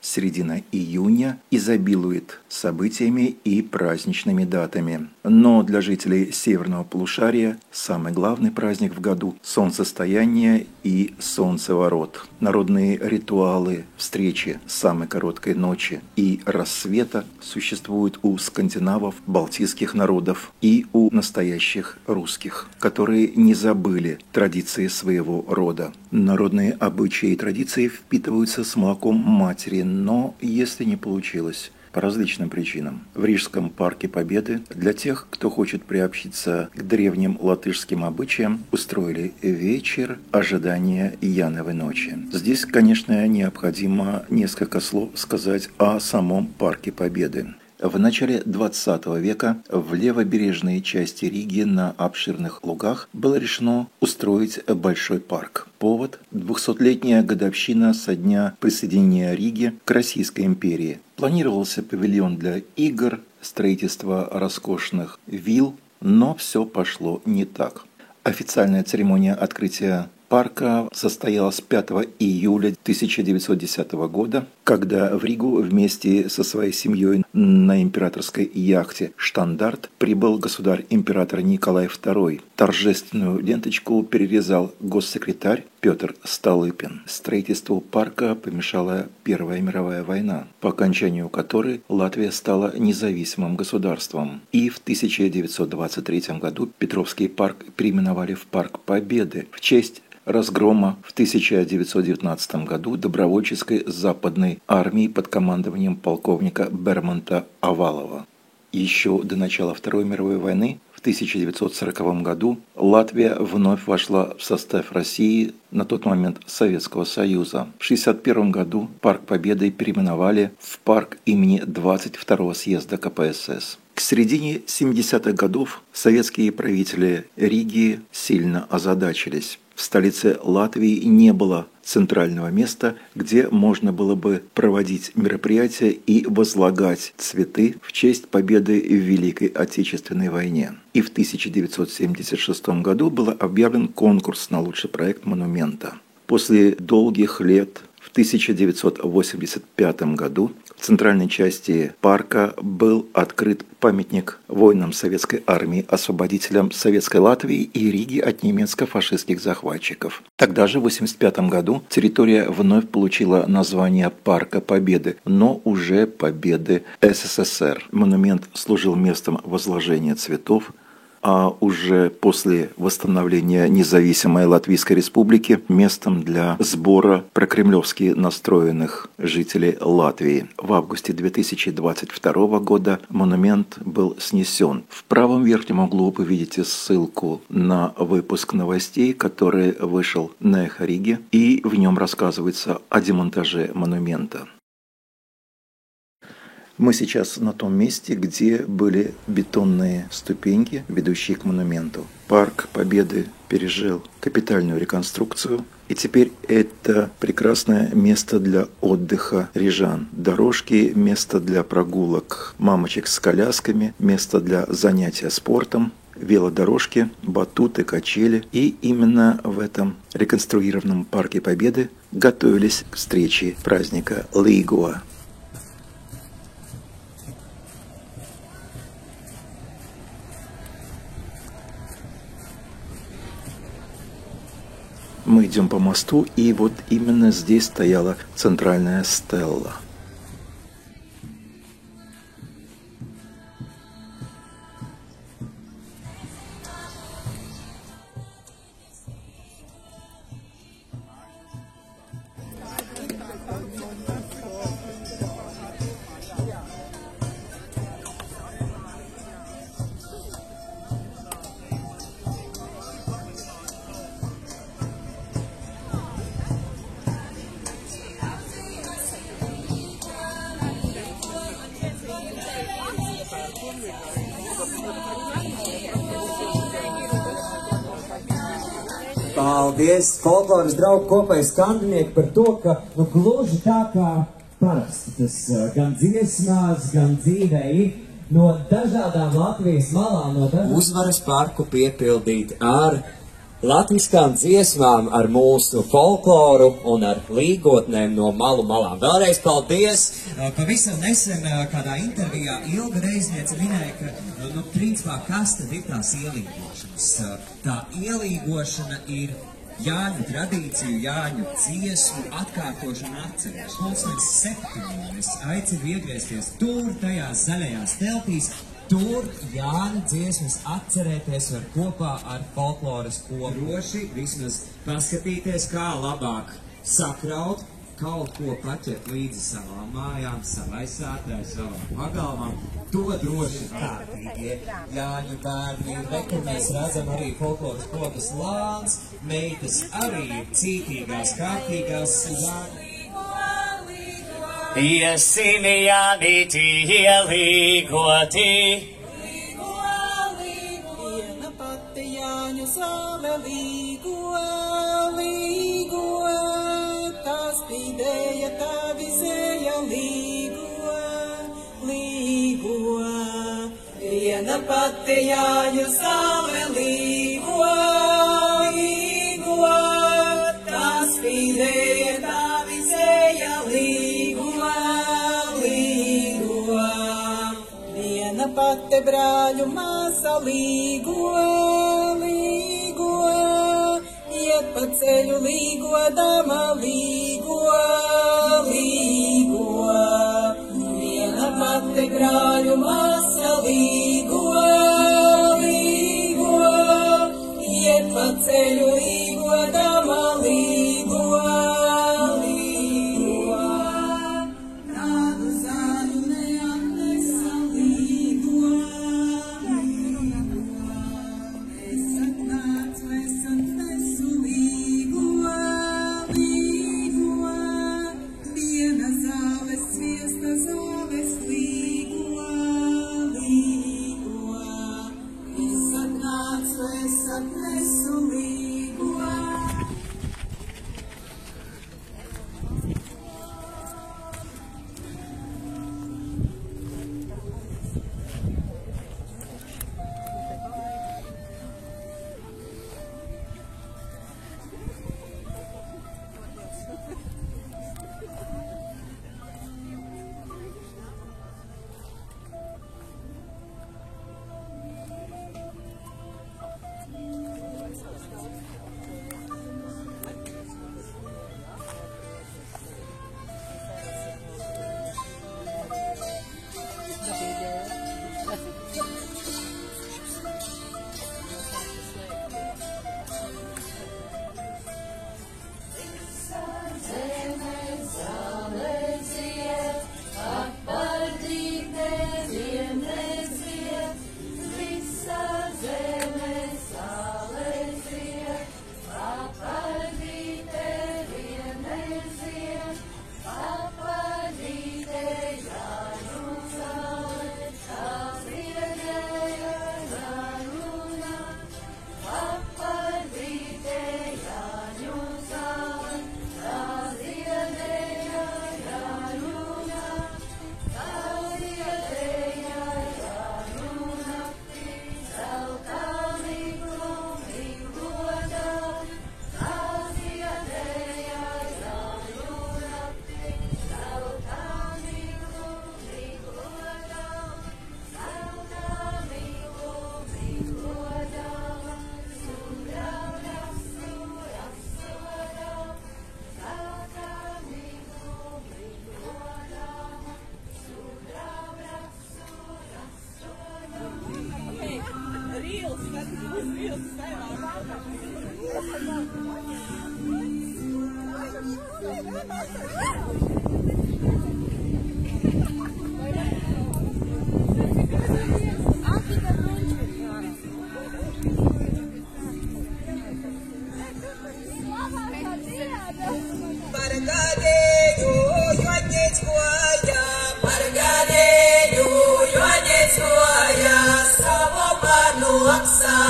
середина июня изобилует событиями и праздничными датами. Но для жителей северного полушария самый главный праздник в году – солнцестояние и солнцеворот. Народные ритуалы встречи самой короткой ночи и рассвета существуют у скандинавов, балтийских народов и у настоящих русских, которые не забыли традиции своего рода. Народные обычаи и традиции впитываются с молоком матери, но если не получилось по различным причинам. В Рижском парке Победы для тех, кто хочет приобщиться к древним латышским обычаям, устроили вечер ожидания Яновой ночи. Здесь, конечно, необходимо несколько слов сказать о самом парке Победы. В начале XX века в левобережной части Риги на обширных лугах было решено устроить большой парк. Повод – 200-летняя годовщина со дня присоединения Риги к Российской империи. Планировался павильон для игр, строительство роскошных вилл, но все пошло не так. Официальная церемония открытия парка состоялась 5 июля 1910 года, когда в Ригу вместе со своей семьей на императорской яхте «Штандарт» прибыл государь-император Николай II. Торжественную ленточку перерезал госсекретарь Петр Столыпин. Строительству парка помешала Первая мировая война, по окончанию которой Латвия стала независимым государством. И в 1923 году Петровский парк переименовали в Парк Победы в честь разгрома в 1919 году добровольческой западной армии под командованием полковника Бермонта Овалова. Еще до начала Второй мировой войны в 1940 году Латвия вновь вошла в состав России, на тот момент Советского Союза. В 1961 году Парк Победы переименовали в парк имени 22-го съезда КПСС. К середине 70-х годов советские правители Риги сильно озадачились. В столице Латвии не было центрального места, где можно было бы проводить мероприятия и возлагать цветы в честь победы в Великой Отечественной войне. И в 1976 году был объявлен конкурс на лучший проект монумента. После долгих лет в 1985 году в центральной части парка был открыт памятник воинам Советской армии, освободителям Советской Латвии и Риги от немецко-фашистских захватчиков. Тогда же, в 1985 году, территория вновь получила название Парка Победы, но уже Победы СССР. Монумент служил местом возложения цветов, а уже после восстановления независимой Латвийской Республики местом для сбора прокремлевски настроенных жителей Латвии. В августе 2022 года монумент был снесен. В правом верхнем углу вы видите ссылку на выпуск новостей, который вышел на Эхо Риги, и в нем рассказывается о демонтаже монумента. Мы сейчас на том месте, где были бетонные ступеньки, ведущие к монументу. Парк Победы пережил капитальную реконструкцию, и теперь это прекрасное место для отдыха рижан. Дорожки, место для прогулок мамочек с колясками, место для занятия спортом, велодорожки, батуты, качели. И именно в этом реконструированном Парке Победы готовились к встрече праздника Līgo. Мы идем по мосту, и вот именно здесь стояла центральная стелла. Paldies, folkloras draugu kopējas kandinieki par to, ka gluži tā kā parasti tas gan dziesmās, gan dzīvē ir no dažādām Latvijas malām. Uzvaras parku piepildīt ar latviskām dziesmām, ar mūsu folkloru un ar līgotnēm no malu malām. Vēlreiz paldies! Pavisam nesen kādā intervijā Ilga Reizniece minēja, ka, principā, kas tad ir tās ielīgošanas? Tā ielīgošana ir Jāņu tradīciju, Jāņu dziesmu atkārtošana atcerēšana. 7. Es aicinu iegriezties tur, tajās zaļajās telpīs. Tur Jāņu dziesmas atcerēties var kopā ar folkloras kopu. Droši vismaz paskatīties, kā labāk sakraut, kaut ko paķert līdzi savām mājām, savai sātai, savām pagalmām. To droši kārtīgie Jāņu bērni. Rekur mēs redzam arī folkloras kopas lāns, meitas arī ir cītīgās, kārtīgās Jāņu. Iesim Jānīti ielīgoti. Līgo, viena pati Jāņu zāle līgo, līgo, tā spīdēja, tā vizēja līgo, līgo, viena pati Jāņu zāle līgo, līgo, tā spīdēja, tā vizēja līgo. Pate brāļu māsa līgo, līgo, iet pa ceļu līgo, dama līgo, līgo, viena pate brāļu māsa līgo, līgo, iet pa ceļu līgo, dama līgo, līgo, tādu zāļu neatnesa. Apsa